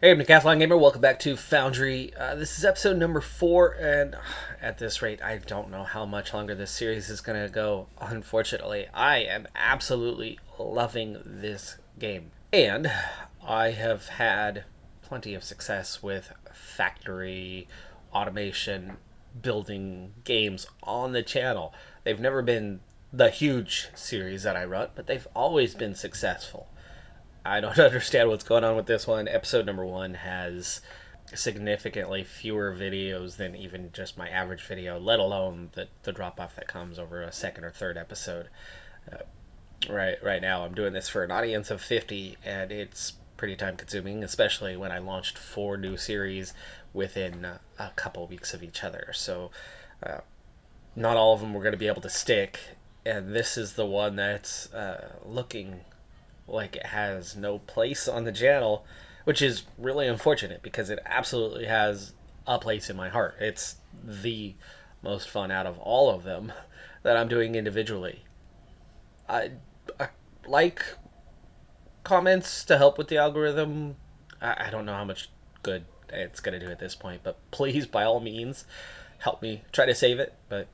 Hey, I'm Decathlon Gamer. Welcome back to Foundry. This is episode number 4, and at this rate, I don't know how much longer this series is going to go. Unfortunately, I am absolutely loving this game. And I have had plenty of success with factory automation building games on the channel. They've never been the huge series that I run, but they've always been successful. I don't understand what's going on with this one. Episode number 1 has significantly fewer videos than even just my average video, let alone the drop off that comes over a second or third episode. Right now, I'm doing this for an audience of 50, and it's pretty time consuming, especially when I launched 4 new series within a couple weeks of each other. So, not all of them were going to be able to stick, and this is the one that's looking like it has no place on the channel, which is really unfortunate because it absolutely has a place in my heart. It's the most fun out of all of them that I'm doing individually. I like comments to help with the algorithm. I don't know how much good it's going to do at this point, but please, by all means, help me try to save it. But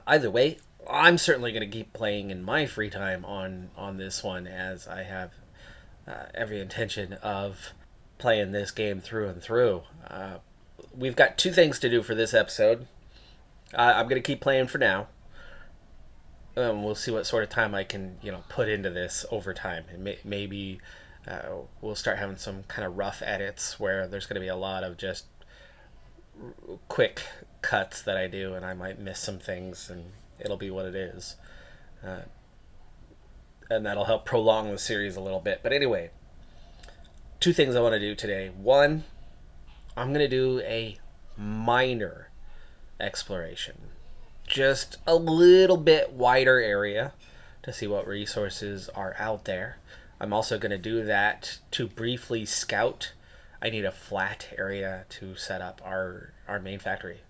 either way, I'm certainly going to keep playing in my free time on this one, as I have every intention of playing this game through and through. We've got 2 things to do for this episode. I'm going to keep playing for now. We'll see what sort of time I can put into this over time, and maybe we'll start having some kind of rough edits where there's going to be a lot of just quick cuts that I do, and I might miss some things, and it'll be what it is. And that'll help prolong the series a little bit. But anyway, 2 things I want to do today. One, I'm going to do a minor exploration. Just a little bit wider area to see what resources are out there. I'm also going to do that to briefly scout. I need a flat area to set up our main factory.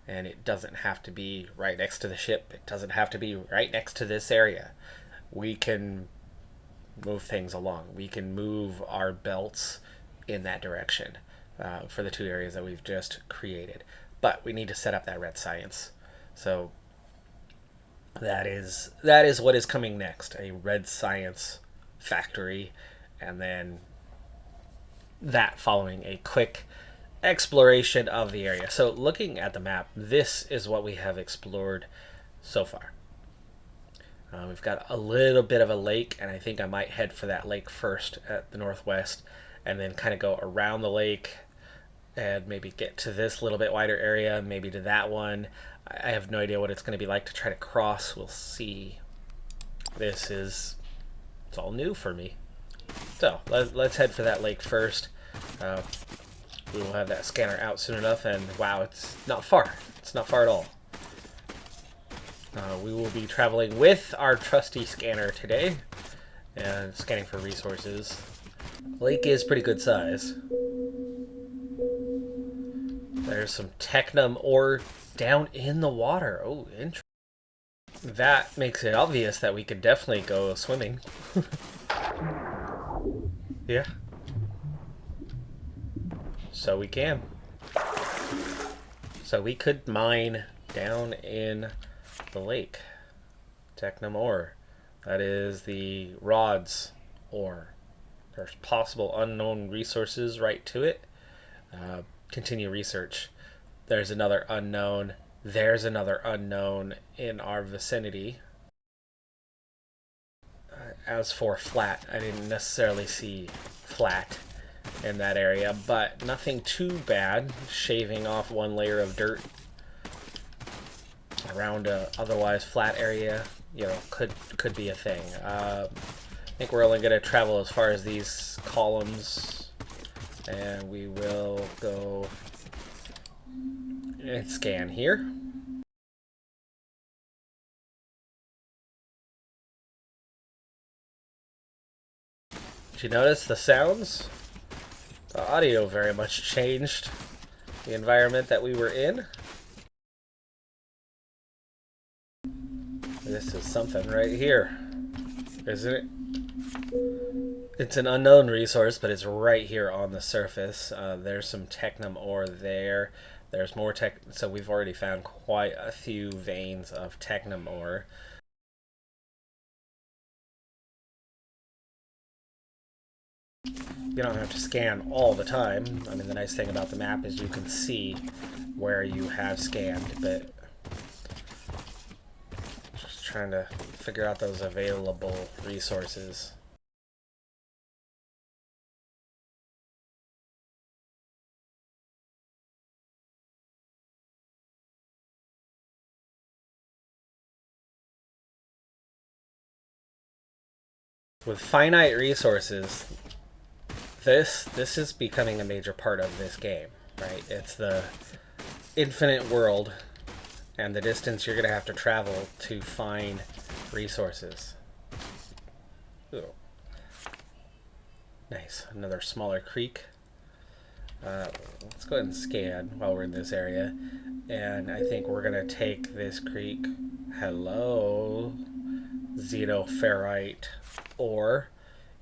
And it doesn't have to be right next to the ship. It doesn't have to be right next to this area. We can move things along. We can move our belts in that direction for the 2 areas that we've just created. But we need to set up that red science. So that is what is coming next. A red science factory, and then that following a quick exploration of the area. So looking at the map, this is what we have explored so far. We've got a little bit of a lake, and I think I might head for that lake first at the northwest, and then kind of go around the lake and maybe get to this little bit wider area, maybe to that one. I have no idea what it's going to be like to try to cross. We'll see. It's all new for me. So let's head for that lake first. We will have that scanner out soon enough, and wow, it's not far. It's not far at all. We will be traveling with our trusty scanner today, and scanning for resources. Lake is pretty good size. There's some technum ore down in the water. Oh, interesting. That makes it obvious that we could definitely go swimming. Yeah. So we can. So we could mine down in the lake. Technum ore. That is the rods ore. There's possible unknown resources right to it. Continue research. There's another unknown. There's another unknown in our vicinity. As for flat, I didn't necessarily see flat in that area, but nothing too bad. Shaving off 1 layer of dirt around a otherwise flat area, could be a thing. I think we're only going to travel as far as these columns, and we will go and scan here. Did you notice the sounds? The audio very much changed the environment that we were in. This is something right here, isn't it? It's an unknown resource, but it's right here on the surface. There's some technum ore there. There's more tech. So we've already found quite a few veins of technum ore. You don't have to scan all the time. I mean, the nice thing about the map is you can see where you have scanned, but just trying to figure out those available resources. With finite resources, this is becoming a major part of this game, right? It's the infinite world and the distance you're going to have to travel to find resources. Ooh. Nice. Another smaller creek. Let's go ahead and scan while we're in this area. And I think we're going to take this creek. Hello. Xenoferrite ore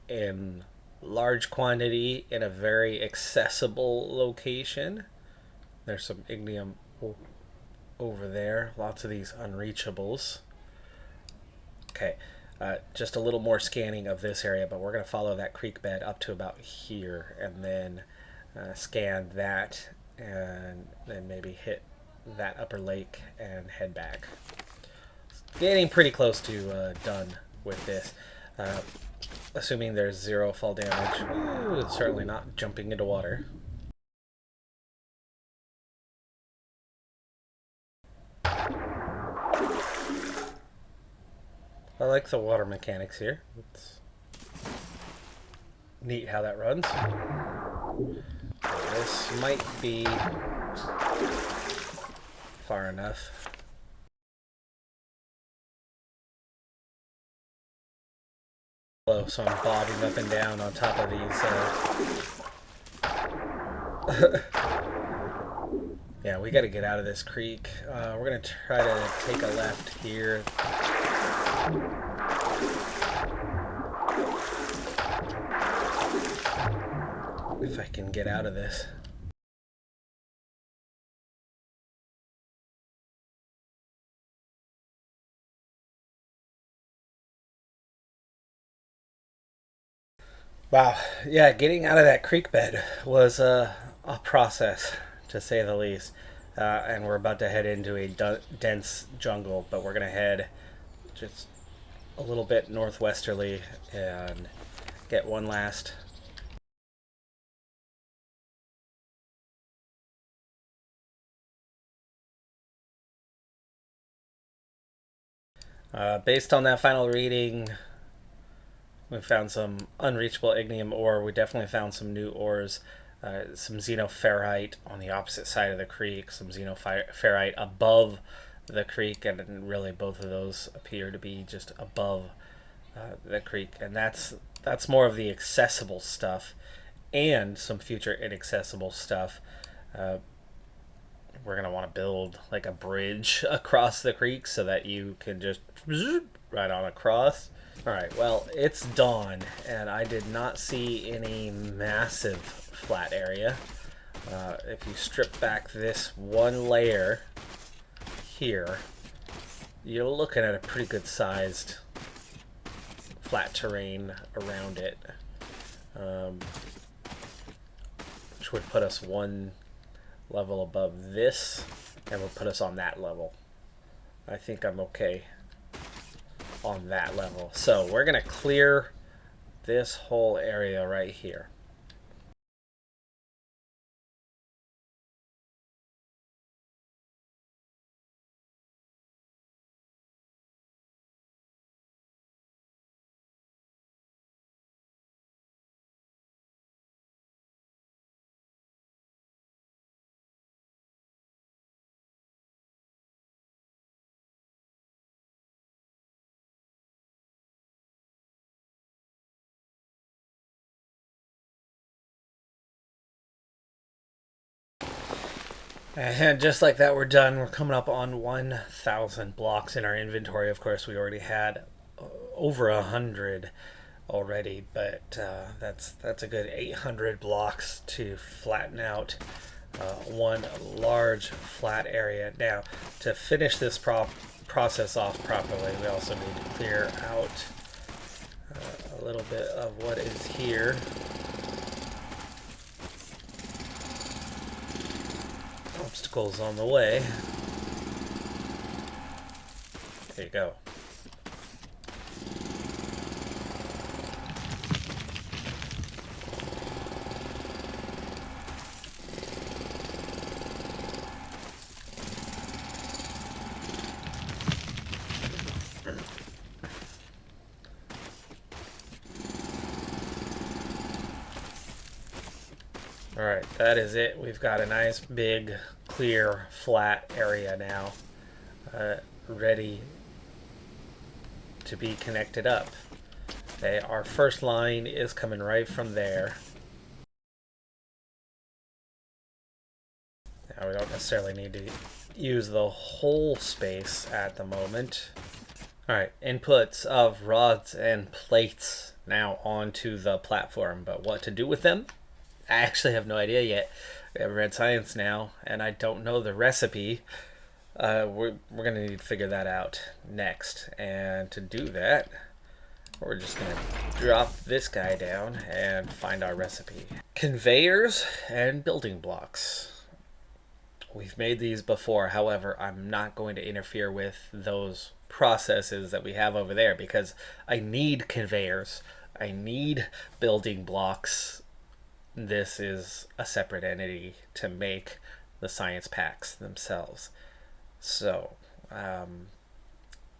in large quantity in a very accessible location. There's some ignium over there. Lots of these unreachables. Okay, just a little more scanning of this area, but we're going to follow that creek bed up to about here and then scan that and then maybe hit that upper lake and head back. Getting pretty close to done with this. Assuming there's 0 fall damage. Ooh, it's certainly not jumping into water. I like the water mechanics here. It's neat how that runs. This might be far enough. So I'm bobbing up and down on top of these. Yeah, we got to get out of this creek. We're going to try to take a left here. If I can get out of this. Wow, yeah, getting out of that creek bed was a process, to say the least. And we're about to head into a dense jungle, but we're going to head just a little bit northwesterly and get one last based on that final reading. We found some unreachable ignium ore. We definitely found some new ores. Some xenoferrite on the opposite side of the creek, some xenoferrite above the creek, and really both of those appear to be just above the creek. And that's more of the accessible stuff, and some future inaccessible stuff. We're gonna want to build like a bridge across the creek so that you can just right on across. Alright, well, it's dawn, and I did not see any massive flat area. If you strip back this one layer here, you're looking at a pretty good sized flat terrain around it, which would put us one level above this and would put us on that level. I think I'm okay on that level. So we're going to clear this whole area right here. And just like that, we're done. We're coming up on 1,000 blocks in our inventory. Of course, we already had over 100 already, but that's a good 800 blocks to flatten out one large flat area. Now, to finish this process off properly, we also need to clear out a little bit of what is here. Obstacles on the way. There you go. Alright, that is it. We've got a nice big clear flat area now ready to be connected up. Okay, our first line is coming right from there. Now we don't necessarily need to use the whole space at the moment. Alright, inputs of rods and plates now onto the platform, but what to do with them? I actually have no idea yet. We have red science now, and I don't know the recipe. We're going to need to figure that out next. And to do that, we're just going to drop this guy down and find our recipe. Conveyors and building blocks. We've made these before. However, I'm not going to interfere with those processes that we have over there because I need conveyors. I need building blocks. This is a separate entity to make the science packs themselves. So,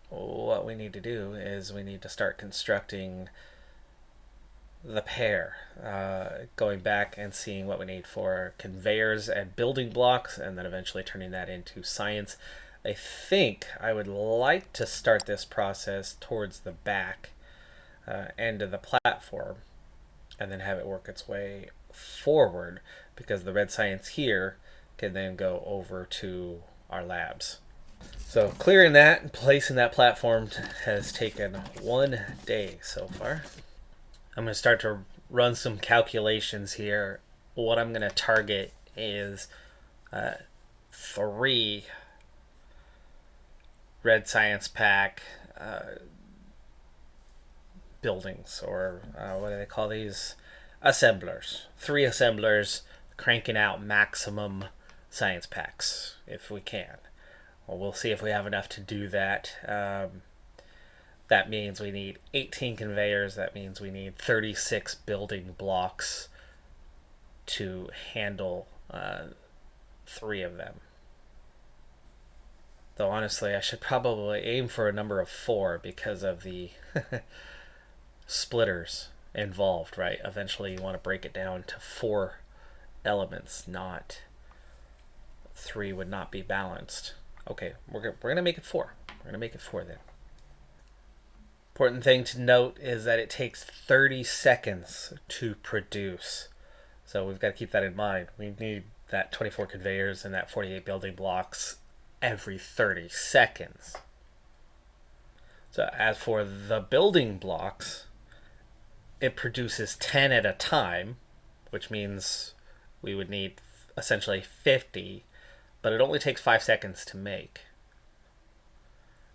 what we need to do is we need to start constructing the pair, going back and seeing what we need for conveyors and building blocks, and then eventually turning that into science. I think I would like to start this process towards the back end of the platform and then have it work its way forward, because the red science here can then go over to our labs. So clearing that and placing that platform has taken 1 day so far. I'm going to start to run some calculations here. What I'm going to target is 3 red science pack buildings, or what do they call these? Assemblers. 3 assemblers cranking out maximum science packs if we can. Well, we'll see if we have enough to do that. That means we need 18 conveyors. That means we need 36 building blocks to handle 3 of them. Though honestly, I should probably aim for a number of 4 because of the splitters involved, right? Eventually you want to break it down to 4 elements, not 3 would not be balanced. Okay, we're gonna make it 4. We're gonna make it 4 then. Important thing to note is that it takes 30 seconds to produce. So we've got to keep that in mind. We need that 24 conveyors and that 48 building blocks every 30 seconds. So as for the building blocks, it produces 10 at a time, which means we would need essentially 50, but it only takes 5 seconds to make.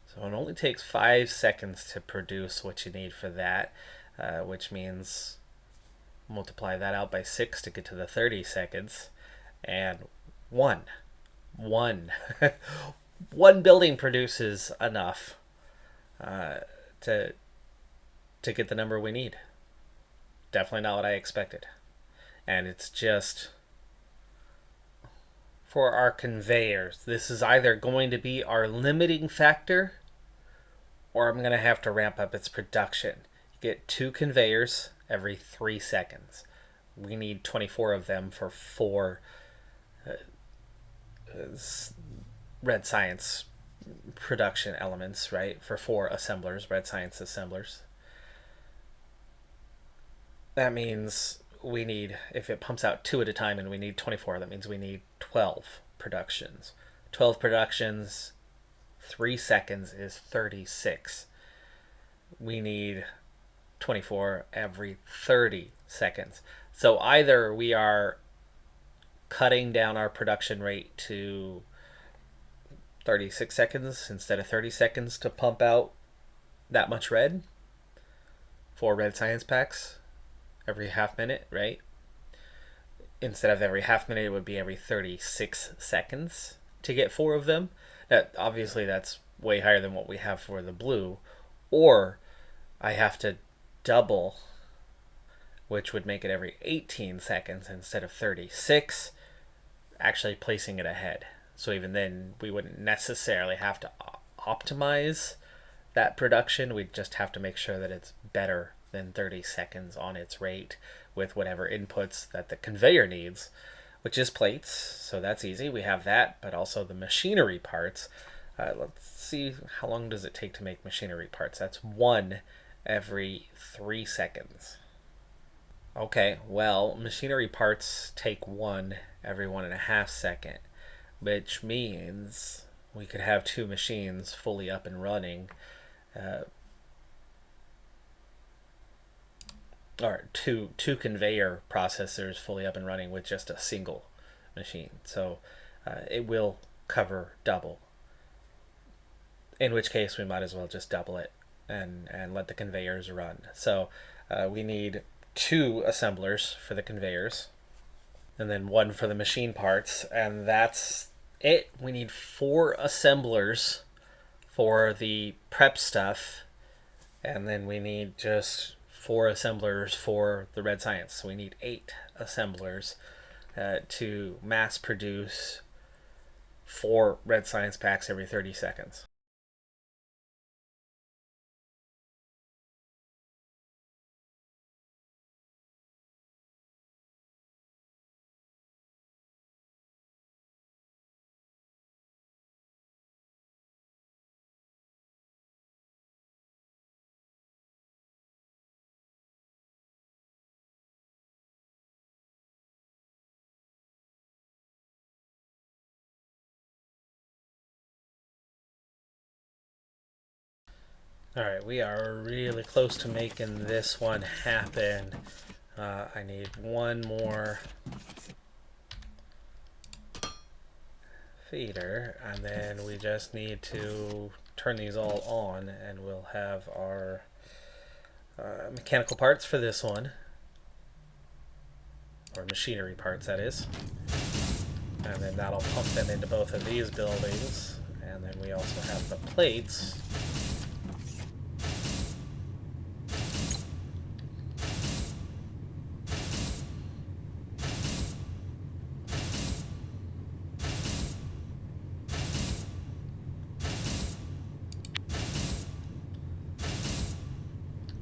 So it only takes 5 seconds to produce what you need for that, which means multiply that out by 6 to get to the 30 seconds, and one building produces enough to get the number we need. Definitely not what I expected. And it's just for our conveyors. This is either going to be our limiting factor, or I'm going to have to ramp up its production. You get 2 conveyors every 3 seconds. We need 24 of them for 4 red science production elements, right? For 4 assemblers, red science assemblers. That means we need, if it pumps out 2 at a time and we need 24, that means we need 12 productions. 12 productions, 3 seconds is 36. We need 24 every 30 seconds. So either we are cutting down our production rate to 36 seconds instead of 30 seconds to pump out that much red, 4 red science packs every half minute, right? Instead of every half minute, it would be every 36 seconds to get 4 of them. Obviously, that's way higher than what we have for the blue. Or I have to double, which would make it every 18 seconds instead of 36, actually placing it ahead. So even then, we wouldn't necessarily have to optimize that production. We'd just have to make sure that it's better than 30 seconds on its rate with whatever inputs that the conveyor needs, which is plates. So that's easy. We have that, but also the machinery parts. Let's see, how long does it take to make machinery parts? That's 1 every 3 seconds. Okay, well, machinery parts take 1 every 1.5 seconds, which means we could have 2 machines fully up and running, or two conveyor processors fully up and running with just a single machine. So it will cover double, in which case we might as well just double it and let the conveyors run. So we need 2 assemblers for the conveyors and then 1 for the machine parts, and that's it. We need 4 assemblers for the prep stuff, and then we need just 4 assemblers for the red science. So we need 8 assemblers to mass produce 4 red science packs every 30 seconds. Alright, we are really close to making this one happen. I need 1 more feeder, and then we just need to turn these all on, and we'll have our mechanical parts for this one, or machinery parts, that is. And then that'll pump them into both of these buildings, and then we also have the plates.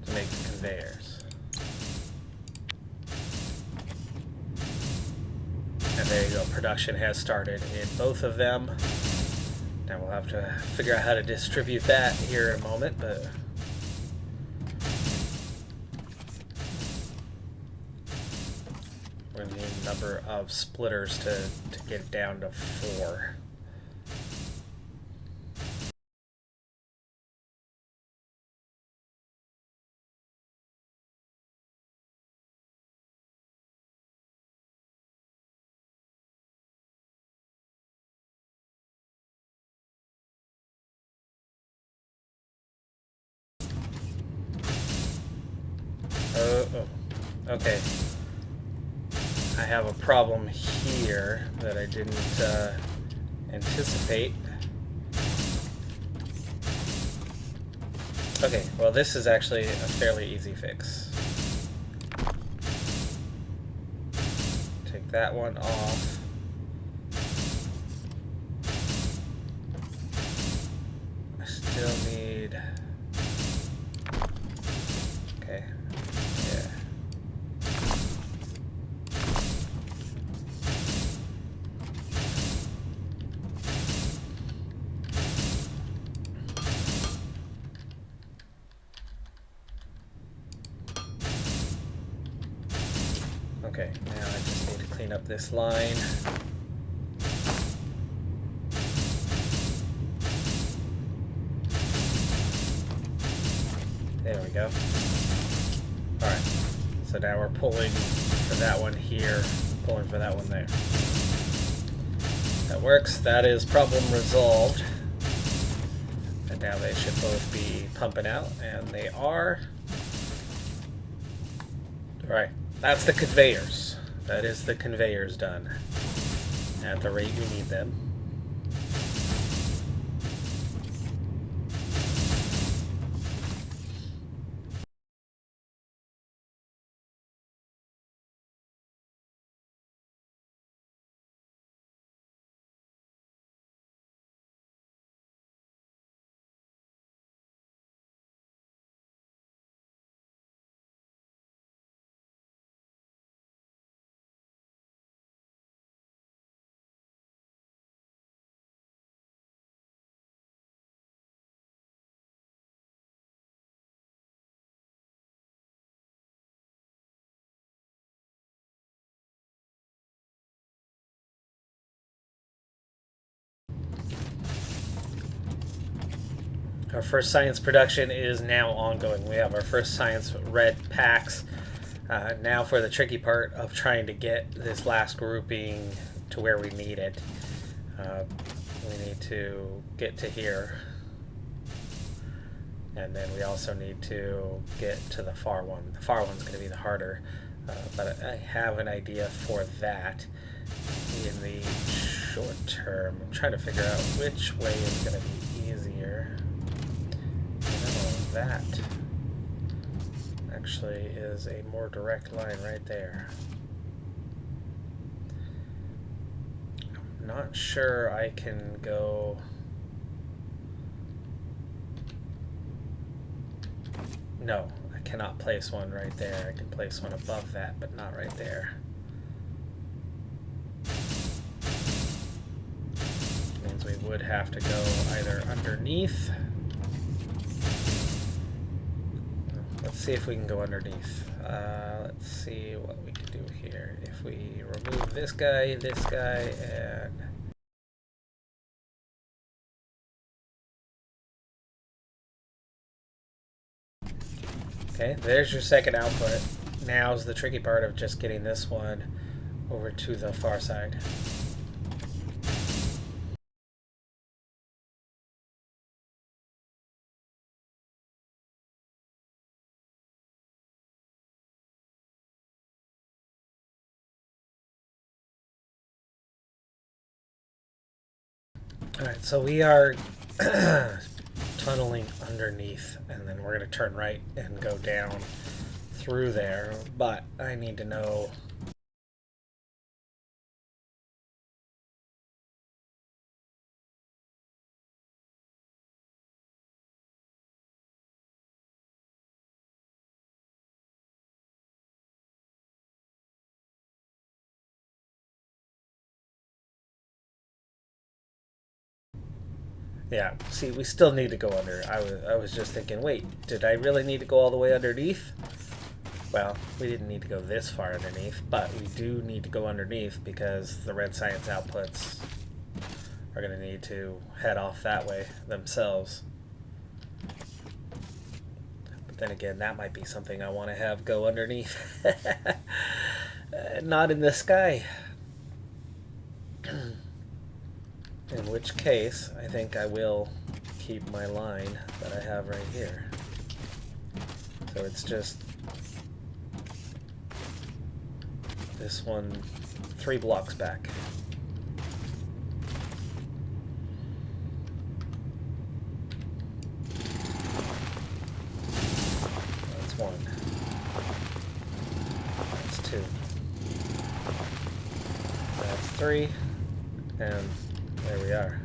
To make the conveyors. And there you go, production has started in both of them. Now we'll have to figure out how to distribute that here in a moment, but we're going to need a number of splitters to get it down to 4. Okay. I have a problem here that I didn't anticipate. Okay, well this is actually a fairly easy fix. Take that one off. I still need... Okay. Yeah. Okay, now I just need to clean up this line. There we go. Alright, so now we're pulling for that one here, pulling for that one there. That works. That is problem resolved. And now they should both be pumping out, and they are. Alright, that's the conveyors. That is the conveyors done at the rate we need them. Our first science production is now ongoing. We have our first science red packs. Now for the tricky part of trying to get this last grouping to where we need it. We need to get to here. And then we also need to get to the far one. The far one's going to be the harder. But I have an idea for that in the short term. I'm trying to figure out which way is going to be easier. That actually is a more direct line right there. I'm not sure I can go. No, I cannot place one right there. I can place one above that, but not right there. Means we would have to go either underneath. Let's see if we can go underneath. Let's see what we can do here. If we remove this guy, and... Okay, there's your second output. Now's the tricky part of just getting this one over to the far side. Alright, so we are tunneling underneath, and then we're going to turn right and go down through there, but I need to know... Yeah, see, we still need to go under. I was just thinking, wait, did I really need to go all the way underneath? Well, we didn't need to go this far underneath, but we do need to go underneath because the red science outputs are going to need to head off that way themselves. But then again, that might be something I want to have go underneath. Not in the sky. In which case, I think I will keep my line that I have right here. So it's just this one 3 blocks back. That's 1. That's 2. That's 3. And there we are.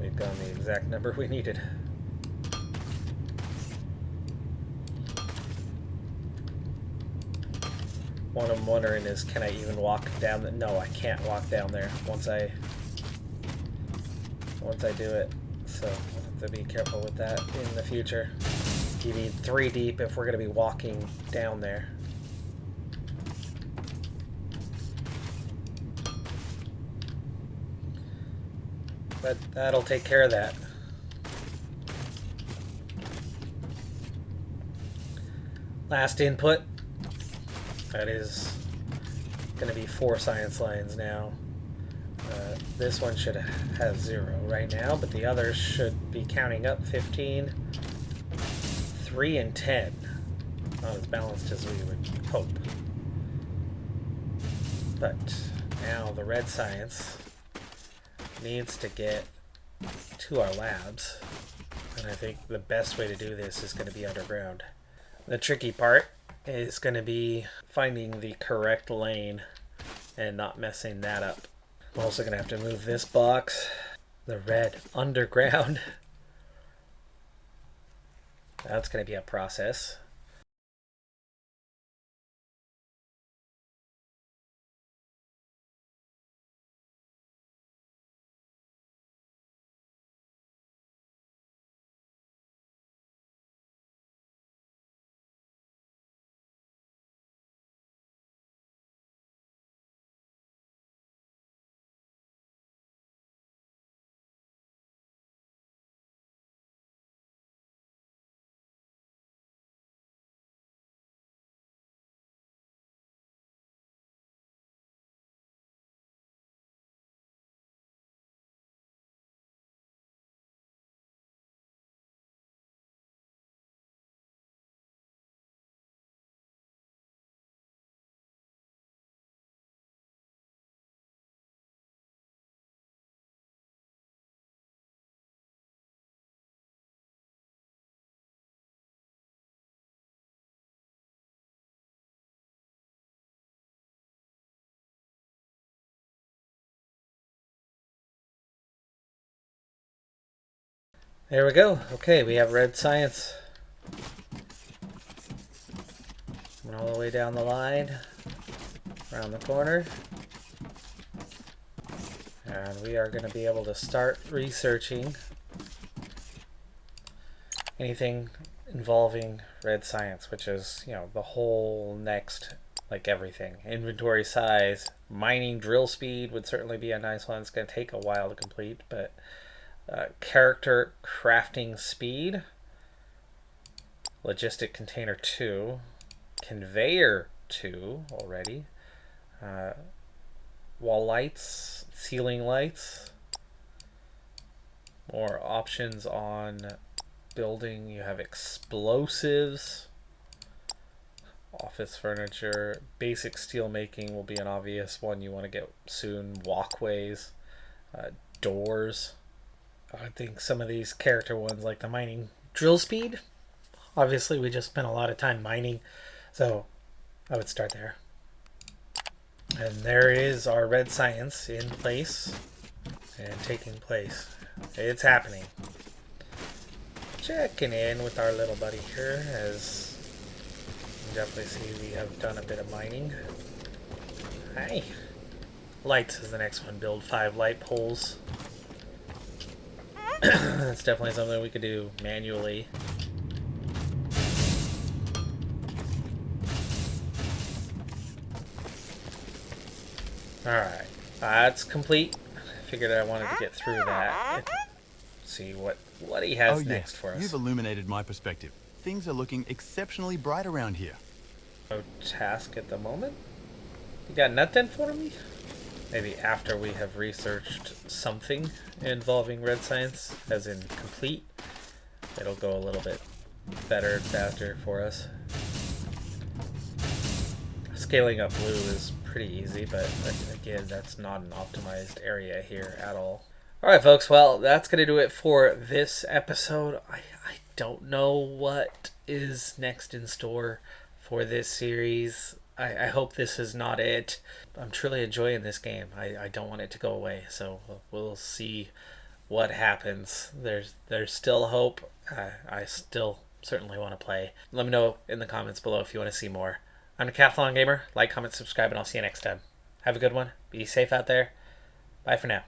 We've gotten the exact number we needed. What I'm wondering is, can I even walk down the... No, I can't walk down there once I do it. So I'll have to be careful with that in the future. You need 3 deep if we're going to be walking down there. But that'll take care of that. Last input. That is going to be 4 science lines now. This one should have 0 right now, but the others should be counting up 15, 3, and 10. Not as balanced as we would hope. But now the red science needs to get to our labs, and I think the best way to do this is going to be underground. The tricky part is going to be finding the correct lane and not messing that up. I'm also going to have to move this box, the red underground. That's going to be a process. There we go. Okay, we have red science. Went all the way down the line, around the corner. And we are going to be able to start researching anything involving red science, which is, you know, the whole next, like everything. Inventory size, mining drill speed would certainly be a nice one. It's going to take a while to complete, but character crafting speed, logistic container 2, conveyor 2 already, wall lights, ceiling lights, more options on building. You have explosives, office furniture, basic steel making will be an obvious one you want to get soon, walkways, doors. I think some of these character ones, like the mining drill speed, obviously we just spent a lot of time mining, so I would start there. And there is our red science in place and taking place. It's happening. Checking in with our little buddy here, as you can definitely see we have done a bit of mining. Hi. Lights is the next one. Build 5 light poles. That's definitely something we could do manually. Alright, that's complete. Figured I wanted to get through that. See what he has next for us. You've illuminated my perspective. Things are looking exceptionally bright around here. No task at the moment? You got nothing for me? Maybe after we have researched something involving red science, as in complete, it'll go a little bit better and faster for us. Scaling up blue is pretty easy, but again, that's not an optimized area here at all. Alright folks, well, that's going to do it for this episode. I don't know what is next in store for this series. I hope this is not it. I'm truly enjoying this game. I don't want it to go away, so we'll see what happens. There's still hope. I still certainly want to play. Let me know in the comments below if you want to see more. I'm Decathlon Gamer. Like, comment, subscribe, and I'll see you next time. Have a good one. Be safe out there. Bye for now.